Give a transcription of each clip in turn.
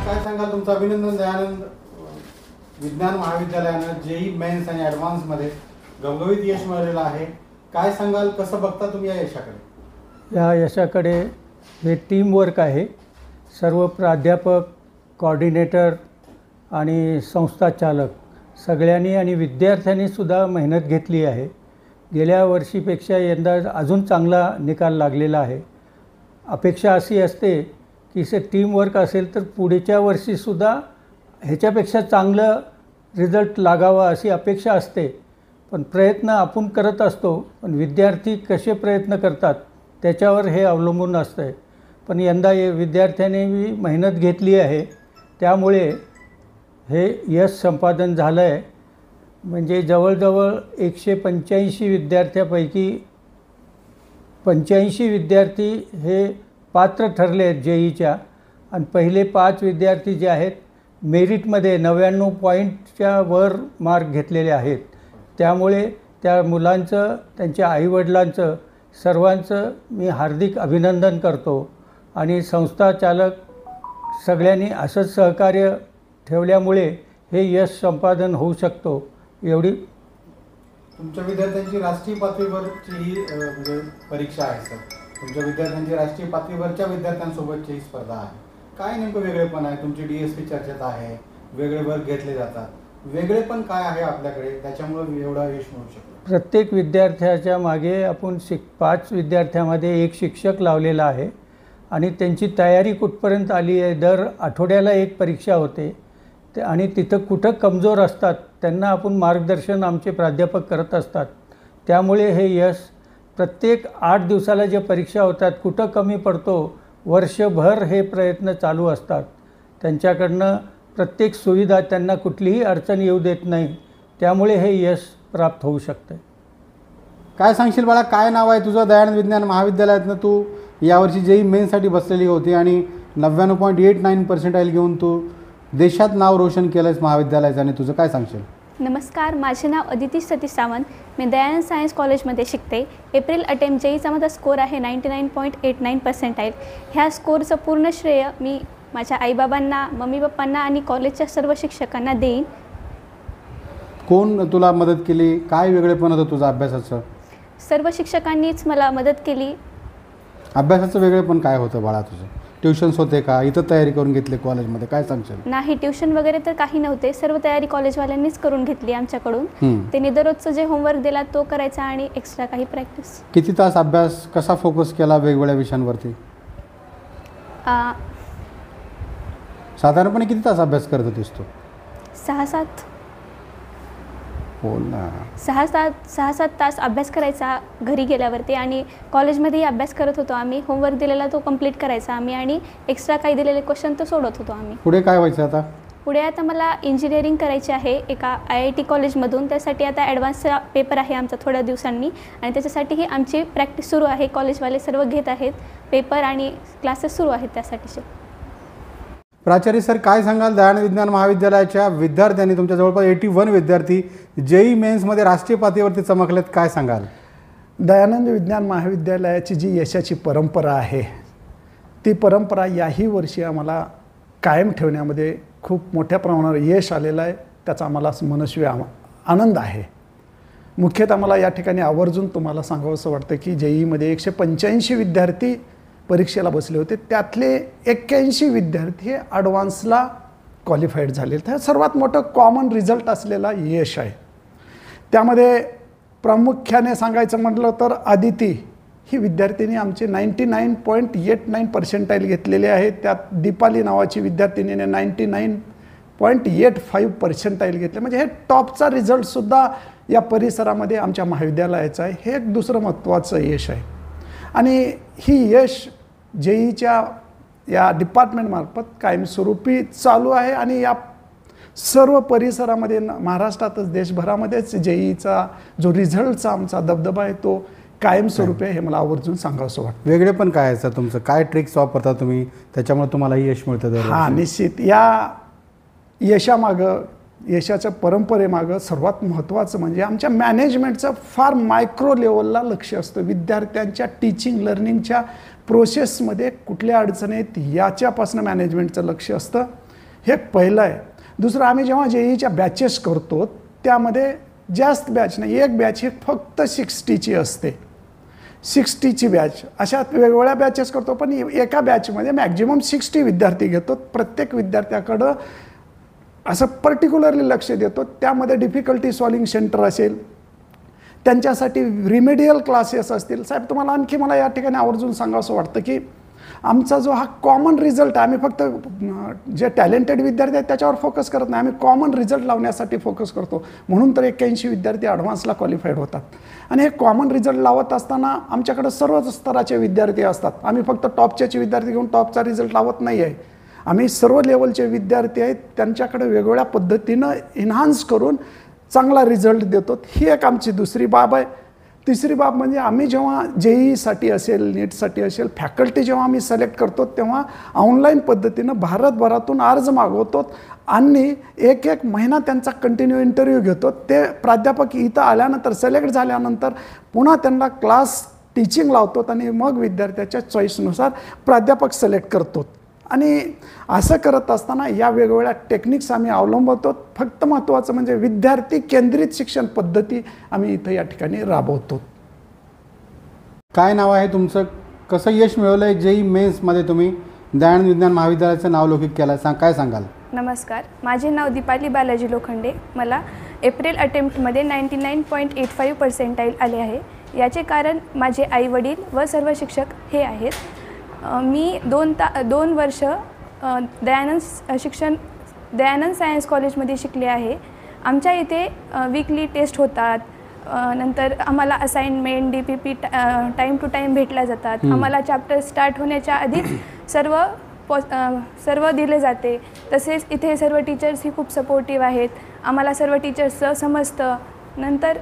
काय सांगाल तुमचं अभिनंदन दयानंद विज्ञान महाविद्यालयानं जेई मेन्स आणि ॲडव्हान्समध्ये घवघवीत यश मिळवलेलं आहे. काय सांगाल, कसं बघता तुम्ही या यशाकडे? या यशाकडे हे टीमवर्क आहे. सर्व प्राध्यापक, कोऑर्डिनेटर आणि संस्था चालक सगळ्यांनी आणि विद्यार्थ्यांनीसुद्धा मेहनत घेतली आहे. गेल्या वर्षीपेक्षा यंदा अजून चांगला निकाल लागलेला आहे. अपेक्षा अशी असते की टीमवर्क असेल तर पुढच्या वर्षीसुद्धा ह्याच्यापेक्षा चांगलं रिझल्ट लागावा अशी अपेक्षा असते. पण प्रयत्न आपण करत असतो, पण विद्यार्थी कसे प्रयत्न करतात त्याच्यावर हे अवलंबून असतं आहे. पण यंदा विद्यार्थ्यांनी मेहनत घेतली आहे, त्यामुळे हे यश संपादन झालं आहे. म्हणजे जवळजवळ 185 विद्यार्थ्यापैकी 85 विद्यार्थी हे पात्र ठरले आहेत जेईच्या. आणि पहिले 5 विद्यार्थी जे आहेत मेरिटमध्ये 99 पॉईंटच्या वर मार्क घेतलेले आहेत. त्यामुळे त्या मुलांचं, त्यांच्या आईवडिलांचं, सर्वांचं मी हार्दिक अभिनंदन करतो. आणि संस्था चालक सगळ्यांनी असंच सहकार्य ठेवल्यामुळे हे यश संपादन होऊ शकतो. एवढी तुमच्या विद्यार्थ्यांची राष्ट्रीय पातळीवरची ही म्हणजे परीक्षा आहे सर. तुमच्या विद्यार्थ्यांची राष्ट्रीय पातळीवरच्या विद्यार्थ्यांसोबतची ही स्पर्धा आहे. काय नेमकं वेगळेपण आहे? तुमची DSP चर्चेत आहे, वेगळे वर्ग घेतले जातात. वेगळेपण काय आहे आपल्याकडे, त्याच्यामुळे एवढा यश मिळू शकतो? प्रत्येक विद्यार्थ्याच्या मागे आपण 5 विद्यार्थ्यामध्ये एक शिक्षक लावलेला आहे आणि त्यांची तयारी कुठपर्यंत आली आहे. दर आठवड्याला एक परीक्षा होते आणि तिथं कुठं कमजोर असतात त्यांना आपण मार्गदर्शन आमचे प्राध्यापक करत असतात. त्यामुळे हे यश प्रत्येक 8 दिवसाला जे परीक्षा होतात, कुठं कमी पडतो, वर्षभर हे प्रयत्न चालू असतात. त्यांच्याकडनं प्रत्येक सुविधा, त्यांना कुठलीही अडचण येऊ देत नाही. त्यामुळे हे यश प्राप्त होऊ शकते. काय सांगशील बाळा, काय नाव आहे तुझं? दयानंद विज्ञान महाविद्यालयातनं तू यावर्षी जेई मेन्ससाठी बसलेली होती आणि 99.89% घेऊन तू देशात नाव रोशन केलं आहेस महाविद्यालयाचं. आणि तुझं काय सांगशील? नमस्कार, माझे नाव अदिती सतीश सावंत. मी दयानंद सायन्स कॉलेजमध्ये शिकते. एप्रिल अटेम्प्ट जेईचा माझा स्कोर आहे 99.89%. ह्या स्कोरचं पूर्ण श्रेय मी माझ्या आईबाबांना, मम्मी पप्पांना आणि कॉलेजच्या सर्व शिक्षकांना देईन. कोण तुला मदत केली? काय वेगळेपण होतं तुझं अभ्यासाचं? सर्व शिक्षकांनीच मला मदत केली. अभ्यासाचं वेगळेपण काय होतं बाळा तुझं? ट्युशन्स होते का? इथं तयारी करून घेतली कॉलेजमध्ये? काय सांगशील? नाही, ट्युशन वगैरे तर काही नव्हते. सर्व तयारी कॉलेजवाल्यांनीच करून घेतली आमच्याकडून. त्यांनी दररोजचं जे होमवर्क दिला तो करायचा आणि एक्स्ट्रा काही प्रॅक्टिस. किती तास अभ्यास, कसा फोकस केला वेगवेगळ्या विषयांवरती? साधारणपणे किती तास अभ्यास करत होतीस तू? 6-7. हो ना, 6-7 तास अभ्यास करायचा घरी गेल्यावरती. आणि कॉलेजमध्येही अभ्यास करत होतो आम्ही. होमवर्क दिलेला तो कंप्लीट करायचा आम्ही आणि एक्स्ट्रा काही दिलेले क्वेश्चन तो सोडत होतो आम्ही. पुढे काय व्हायचं आता? पुढे आता मला इंजिनिअरिंग करायची आहे एका IIT कॉलेजमधून. त्यासाठी आता ॲडव्हान्सचा पेपर आहे आमचा थोड्या दिवसांनी आणि त्याच्यासाठीही आमची प्रॅक्टिस सुरू आहे. कॉलेजवाले सर्व घेत आहेत पेपर आणि क्लासेस सुरू आहेत त्यासाठीचे. प्राचार्य सर, काय सांगाल? दयानंद विज्ञान महाविद्यालयाच्या विद्यार्थ्यांनी, तुमच्या जवळपास 81 विद्यार्थी जेई मेन्समध्ये राष्ट्रीय पातळीवरती चमकलेत. काय सांगाल? दयानंद विज्ञान महाविद्यालयाची जी यशाची परंपरा आहे, ती परंपरा याही वर्षी आम्हाला कायम ठेवण्यामध्ये खूप मोठ्या प्रमाणावर यश आलेलं आहे. त्याचा आम्हाला मनस्वी आनंद आहे. मुख्यतः मला या ठिकाणी आवर्जून तुम्हाला सांगावंसं वाटतं की जेईमध्ये 185 विद्यार्थी परीक्षेला बसले होते. त्यातले 81 विद्यार्थी हे ॲडव्हान्सला क्वालिफाईड झाले. तर सर्वात मोठं कॉमन रिझल्ट असलेला यश आहे. त्यामध्ये प्रामुख्याने सांगायचं म्हटलं तर अदिती ही विद्यार्थिनी आमची 99.89% घेतलेले आहेत. त्यात दीपाली नावाची विद्यार्थिनीने 99.85% घेतले. म्हणजे हे टॉपचा रिझल्टसुद्धा या परिसरामध्ये आमच्या महाविद्यालयाचं आहे. हे एक दुसरं महत्त्वाचं यश आहे. आणि ही यश जेईच्या या डिपार्टमेंटमार्फत कायमस्वरूपी चालू आहे आणि या सर्व परिसरामध्ये, महाराष्ट्रातच देशभरामध्येच जेईचा जो रिझल्टचा आमचा दबदबा आहे तो कायमस्वरूपी आहे. हे मला आवर्जून सांगावंसं वाटतं. वेगळेपण काय आहे सर तुमचं? काय ट्रिक्स वापरता तुम्ही त्याच्यामुळे तुम्हाला यश मिळतं? हां, निश्चित. या यशामागं, यशाच्या परंपरेमागं सर्वात महत्त्वाचं म्हणजे आमच्या मॅनेजमेंटचं फार मायक्रो लेवलला लक्ष असतं. विद्यार्थ्यांच्या टीचिंग लर्निंगच्या प्रोसेसमध्ये कुठल्या अडचणी आहेत याच्यापासून मॅनेजमेंटचं लक्ष असतं. हे पहिलं आहे. दुसरं, आम्ही जेव्हा JEEच्या बॅचेस करतो त्यामध्ये जास्त बॅच नाही, एक बॅच ही फक्त 60ची असते. 60ची बॅच, अशा वेगवेगळ्या बॅचेस करतो, पण एका बॅचमध्ये मॅक्झिमम 60 विद्यार्थी घेतो. प्रत्येक विद्यार्थ्याकडं असं पर्टिक्युलरली लक्ष देतो. त्यामध्ये डिफिकल्टी सॉल्विंग सेंटर असेल, त्यांच्यासाठी रिमेडियल क्लासेस असतील. साहेब, तुम्हाला आणखी मला या ठिकाणी आवर्जून सांगावं वाटतं की आमचा जो हा कॉमन रिझल्ट आहे, आम्ही फक्त जे टॅलेंटेड विद्यार्थी आहेत त्याच्यावर फोकस करत नाही, आम्ही कॉमन रिझल्ट लावण्यासाठी फोकस करतो. म्हणून तर 81 विद्यार्थी ॲडव्हान्सला क्वालिफाईड होतात. आणि हे कॉमन रिझल्ट लावत असताना आमच्याकडे सर्वच स्तराचे विद्यार्थी असतात. आम्ही फक्त टॉपचे विद्यार्थी घेऊन टॉपचा रिझल्ट लावत नाही आहे. आम्ही सर्व लेवलचे विद्यार्थी आहेत, त्यांच्याकडे वेगवेगळ्या पद्धतीनं एन्हान्स करून चांगला रिझल्ट देतो. ही एक आमची दुसरी बाब आहे. तिसरी बाब म्हणजे आम्ही जेव्हा JEEसाठी असेल, नीटसाठी असेल, फॅकल्टी जेव्हा आम्ही सिलेक्ट करतो तेव्हा ऑनलाईन पद्धतीनं भारतभरातून अर्ज मागवतो आणि एक महिना त्यांचा कंटिन्यू इंटरव्ह्यू घेतो. ते प्राध्यापक इथं आल्यानंतर, सिलेक्ट झाल्यानंतर पुन्हा त्यांना क्लास टीचिंग लावतो आणि मग विद्यार्थ्याच्या चॉईसनुसार प्राध्यापक सिलेक्ट करतो. आणि असं करत असताना या वेगवेगळ्या टेक्निक्स आम्ही अवलंबतो. फक्त महत्त्वाचं म्हणजे विद्यार्थी केंद्रित शिक्षण पद्धती आम्ही इथं या ठिकाणी राबवतो. काय नाव आहे तुमचं? कसं यश मिळवलं आहे JEE मेन्समध्ये? तुम्ही दयानंद विज्ञान महाविद्यालयाचं नावलौकिक केलं, काय सांगाल? नमस्कार, माझे नाव दीपाली बालाजी लोखंडे. मला एप्रिल अटेम्प्टमध्ये 99.85% आले आहे. याचे कारण माझे आईवडील व सर्व शिक्षक हे आहेत. मी 2 वर्ष दयानंद सायन्स कॉलेजमध्ये शिकले आहे. आमच्या इथे वीकली टेस्ट होतात, नंतर आम्हाला assignment DPP time to time भेटल्या जातात. आम्हाला चॅप्टर स्टार्ट होण्याच्या आधीच सर्व दिले जाते. तसेच इथे सर्व टीचर्स ही खूप सपोर्टिव्ह आहेत. आम्हाला सर्व टीचर्सचं समजतं. नंतर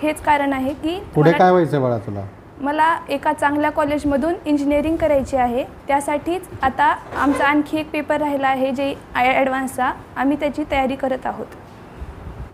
हेच कारण आहे की पुढे काय व्हायचं बाळा तुला? मला एका चांगल्या कॉलेजमधून इंजिनिअरिंग करायची आहे. त्यासाठीच आता आमचा आणखी एक पेपर राहिला आहे, जे ॲडव्हान्सचा. आम्ही त्याची तयारी करत आहोत.